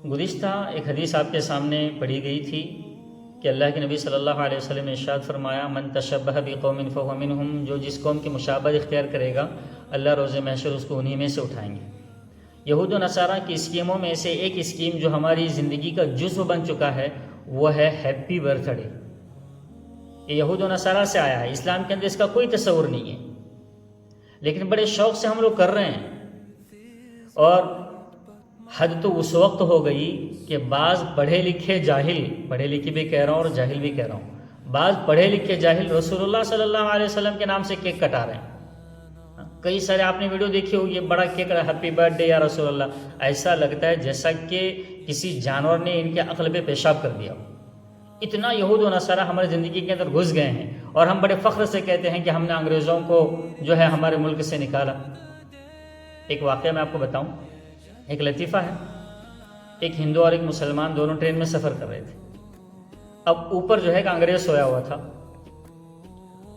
گزشتہ ایک حدیث آپ کے سامنے پڑھی گئی تھی کہ اللہ کے نبی صلی اللہ علیہ وسلم نے ارشاد فرمایا من تشبہ بقوم فہو منہم، جو جس قوم کی مشابہت اختیار کرے گا اللہ روز محشر اس کو انہی میں سے اٹھائیں گے۔ یہود و نصارہ کی اسکیموں میں سے ایک اسکیم جو ہماری زندگی کا جزو بن چکا ہے وہ ہے ہیپی برتھ ڈے۔ یہ یہود و نصارہ سے آیا ہے، اسلام کے اندر اس کا کوئی تصور نہیں ہے، لیکن بڑے شوق سے ہم لوگ کر رہے ہیں۔ اور حد تو اس وقت ہو گئی کہ بعض پڑھے لکھے جاہل، پڑھے لکھے بھی کہہ رہا ہوں اور جاہل بھی کہہ رہا ہوں، بعض پڑھے لکھے جاہل رسول اللہ صلی اللہ علیہ وسلم کے نام سے کیک کٹا رہے ہیں۔ کئی سارے آپ نے ویڈیو دیکھی ہوگی، یہ بڑا کیک رہا ہیپی برتھ ڈے یا رسول اللہ، ایسا لگتا ہے جیسا کہ کسی جانور نے ان کے عقل پہ پیشاب کر دیا۔ اتنا یہود و نصارہ ہماری زندگی کے اندر گھس گئے ہیں، اور ہم بڑے فخر سے کہتے ہیں کہ ہم نے انگریزوں کو جو ہے ہمارے ملک سے نکالا۔ ایک واقعہ میں آپ کو بتاؤں، ایک لطیفہ ہے۔ ایک ہندو اور ایک مسلمان دونوں ٹرین میں سفر کر رہے تھے۔ اب اوپر جو ہے کہ انگریز سویا ہوا تھا،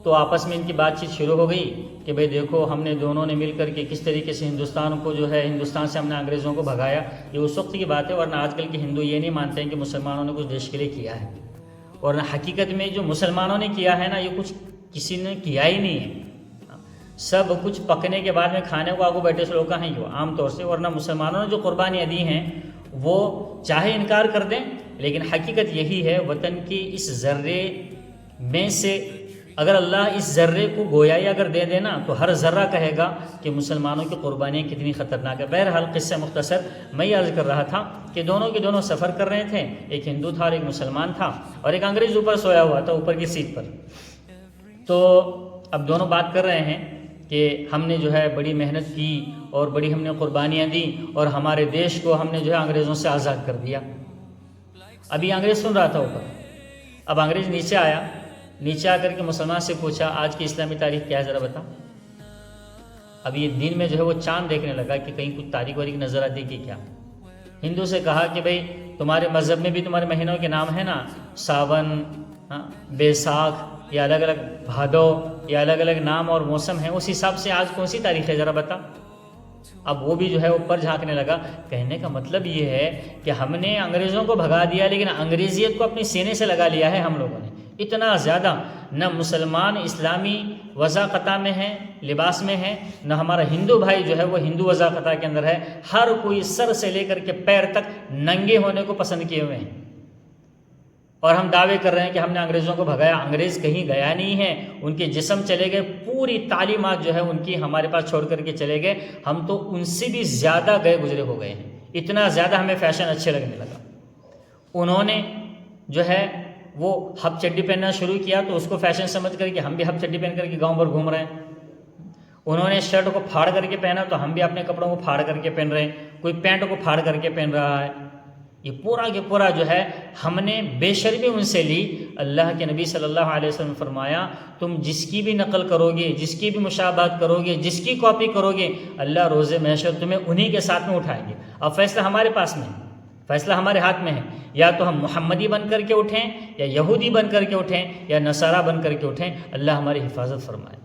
تو آپس میں ان کی بات چیت شروع ہو گئی کہ بھئی دیکھو ہم نے دونوں نے مل کر کے کس طریقے سے ہندوستان کو جو ہے ہندوستان سے ہم نے انگریزوں کو بھگایا۔ یہ اس وقت کی بات ہے، ورنہ آج کل کے ہندو یہ نہیں مانتے ہیں کہ مسلمانوں نے کچھ دیش کے لیے کیا ہے، ورنہ حقیقت میں جو مسلمانوں نے کیا ہے نا، یہ کچھ کسی نے کیا ہی نہیں ہے۔ سب کچھ پکنے کے بعد میں کھانے کو آگے بیٹھے سے لوگ ہیں جو عام طور سے، ورنہ مسلمانوں نے جو قربانیاں دی ہیں وہ چاہے انکار کر دیں، لیکن حقیقت یہی ہے وطن کی اس ذرے میں سے اگر اللہ اس ذرے کو گویائی اگر دے دینا تو ہر ذرہ کہے گا کہ مسلمانوں کی قربانیاں کتنی خطرناک ہے۔ بہرحال قصہ مختصر میں یہ عرض کر رہا تھا کہ دونوں کے دونوں سفر کر رہے تھے، ایک ہندو تھا اور ایک مسلمان تھا، اور ایک انگریز اوپر سویا ہوا تھا اوپر کی سیٹ پر۔ تو اب دونوں بات کر رہے ہیں کہ ہم نے جو ہے بڑی محنت کی اور بڑی ہم نے قربانیاں دی اور ہمارے دیش کو ہم نے جو ہے انگریزوں سے آزاد کر دیا۔ ابھی انگریز سن رہا تھا اوپر، اب انگریز نیچے آیا، نیچے آ کر کے مسلمان سے پوچھا آج کی اسلامی تاریخ کیا ہے ذرا بتا۔ اب یہ دن میں جو ہے وہ چاند دیکھنے لگا کہ کہیں کچھ تاریخ واریخ نظر آتی کہ کیا۔ ہندو سے کہا کہ بھئی تمہارے مذہب میں بھی تمہارے مہینوں کے نام ہیں نا، ساون، بیساکھ، یا الگ الگ بھادو، یا الگ الگ نام اور موسم ہیں، اس حساب سے آج کون سی تاریخ ہے ذرا بتا۔ اب وہ بھی جو ہے اوپر جھانکنے لگا۔ کہنے کا مطلب یہ ہے کہ ہم نے انگریزوں کو بھگا دیا، لیکن انگریزیت کو اپنے سینے سے لگا لیا ہے ہم لوگوں نے۔ اتنا زیادہ نہ مسلمان اسلامی وضاقتہ میں ہیں، لباس میں ہیں، نہ ہمارا ہندو بھائی جو ہے وہ ہندو وضاقتہ کے اندر ہے۔ ہر کوئی سر سے لے کر کے پیر تک ننگے ہونے کو پسند کیے ہوئے ہیں، اور ہم دعوے کر رہے ہیں کہ ہم نے انگریزوں کو بھگایا۔ انگریز کہیں گیا نہیں ہے، ان کے جسم چلے گئے، پوری تعلیمات جو ہے ان کی ہمارے پاس چھوڑ کر کے چلے گئے۔ ہم تو ان سے بھی زیادہ گئے گزرے ہو گئے ہیں، اتنا زیادہ ہمیں فیشن اچھے لگنے لگا۔ انہوں نے جو ہے وہ ہف چڈی پہننا شروع کیا تو اس کو فیشن سمجھ کر کے ہم بھی ہف چڈی پہن کر کے گاؤں پر گھوم رہے ہیں۔ انہوں نے شرٹ کو پھاڑ کر کے پہنا تو ہم بھی اپنے کپڑوں کو پھاڑ کر کے پہن رہے ہیں، کوئی پینٹ کو پھاڑ کر کے پہن رہا ہے۔ یہ پورا کے پورا جو ہے ہم نے بے شرمی ان سے لی۔ اللہ کے نبی صلی اللہ علیہ وسلم نے فرمایا تم جس کی بھی نقل کرو گے، جس کی بھی مشابہت کرو گے، جس کی کاپی کرو گے، اللہ روز محشر تمہیں انہی کے ساتھ میں اٹھائیں گے۔ اب فیصلہ ہمارے پاس میں ہے، فیصلہ ہمارے ہاتھ میں ہے، یا تو ہم محمدی بن کر کے اٹھیں، یا یہودی بن کر کے اٹھیں، یا نصارہ بن کر کے اٹھیں۔ اللہ ہماری حفاظت فرمائے۔